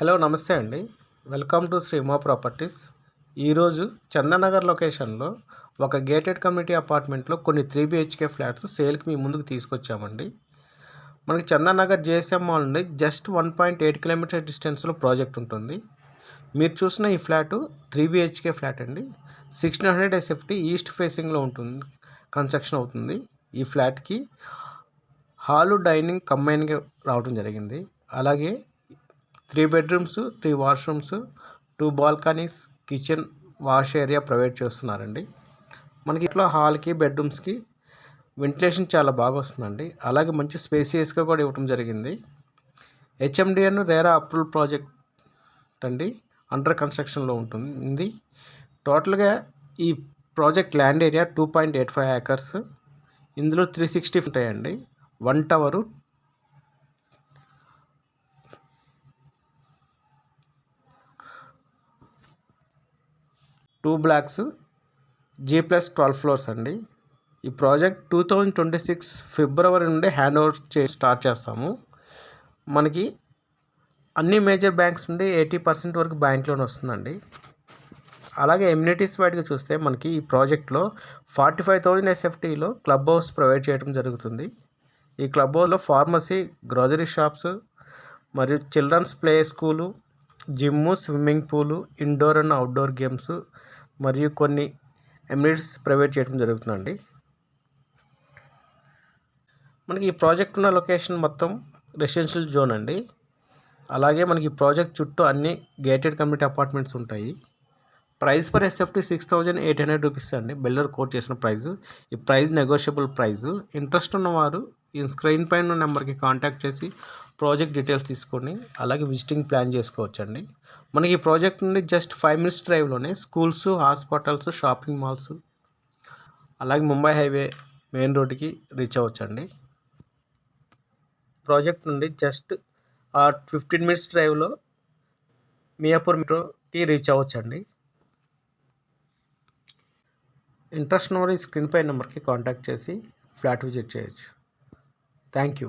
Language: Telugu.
హలో నమస్తే అండి. Welcome to Sri Uma properties. ఈరోజు చందనగర్ లొకేషన్లో ఒక గేటెడ్ కమ్యూనిటీ అపార్ట్మెంట్లో కొన్ని 3 BHK ఫ్లాట్స్ సేల్కి మీ ముందుకు తీసుకొచ్చామండి. మనకి చందనగర్ జేఎస్ఎం మాల్ నుండి జస్ట్ 1.8 కిలోమీటర్ డిస్టెన్స్లో ప్రాజెక్ట్ ఉంటుంది. మీరు చూసిన ఈ ఫ్లాటు 3 BHK ఫ్లాట్ అండి. 1600 SFT ఈస్ట్ ఫేసింగ్లో ఉంటుంది, కన్స్ట్రక్షన్ అవుతుంది. ఈ ఫ్లాట్కి హాలు డైనింగ్ కంబైన్గా రావడం జరిగింది. అలాగే 3 bedrooms, 3 washrooms, 2 balconies, kitchen, wash area provide చేస్తున్నారండి. మనకి ఇట్లా హాల్కి బెడ్రూమ్స్కి వెంటిలేషన్ చాలా బాగా వస్తుందండి. అలాగే మంచి స్పేసియస్గా కూడా ఇవ్వడం జరిగింది. HMDN రేరా అప్రూవల్ ప్రాజెక్ట్ అండి, అండర్ కన్స్ట్రక్షన్లో ఉంటుంది. టోటల్గా ఈ ప్రాజెక్ట్ ల్యాండ్ ఏరియా 2.85 acres. ఇందులో 360 ఉంటాయండి. 1 టవరు, 2 బ్లాక్స్, G+12 ఫ్లోర్స్ అండి. ఈ ప్రాజెక్ట్ 2026 ఫిబ్రవరి నుండి హ్యాండ్ ఓవర్ స్టార్ట్ చేస్తాము. మనకి అన్ని మేజర్ బ్యాంక్స్ నుండి 80% వరకు బ్యాంక్ లోన్ వస్తుందండి. అలాగే ఎమ్యూనిటీస్ వైడ్గా చూస్తే మనకి ఈ ప్రాజెక్ట్లో 45,000 SFTలో క్లబ్ హౌస్ ప్రొవైడ్ చేయడం జరుగుతుంది. ఈ క్లబ్ హౌస్లో ఫార్మసీ, గ్రోసరీ షాప్స్ మరియు children's play school, gym, swimming pool, indoor and outdoor games మరియు కొన్ని ఎమ్యూనిటీస్ ప్రొవైడ్ చేయడం జరుగుతుందండి. మనకి ఈ ప్రాజెక్ట్ ఉన్న లొకేషన్ మొత్తం రెసిడెన్షియల్ జోన్ అండి. అలాగే మనకి ఈ ప్రాజెక్ట్ చుట్టూ అన్ని గేటెడ్ కమ్యూనిటీ అపార్ట్మెంట్స్ ఉంటాయి. ప్రైస్ పర్ SFT 6,800 రూపీస్ అండి, బిల్డర్ కోట్ చేసిన ప్రైజు. ఈ ప్రైస్ నెగోషియబుల్ ప్రైజు. ఇంట్రెస్ట్ ఉన్నవారు ఈ స్క్రీన్ పైన నెంబర్కి కాంటాక్ట్ చేసి ప్రాజెక్ట్ డీటెయిల్స్ తీసుకొని అలాగే విజిటింగ్ ప్లాన్ చేసుకోవచ్చండి. మనకి ఈ ప్రాజెక్ట్ నుండి జస్ట్ 5 minutes డ్రైవ్లోనే స్కూల్స్, హాస్పిటల్స్, షాపింగ్ మాల్స్, అలాగే ముంబై హైవే మెయిన్ రోడ్డుకి రీచ్ అవ్వచ్చండి. ప్రాజెక్ట్ నుండి జస్ట్ 15 minutes డ్రైవ్లో మియాపూర్ మెట్రోకి రీచ్ అవ్వచ్చండి. ఇంట్రెస్ట్ ఉన్నవారు ఈ స్క్రీన్ పై నెంబర్కి కాంటాక్ట్ చేసి ఫ్లాట్ విజిట్ చేయొచ్చు. Thank you.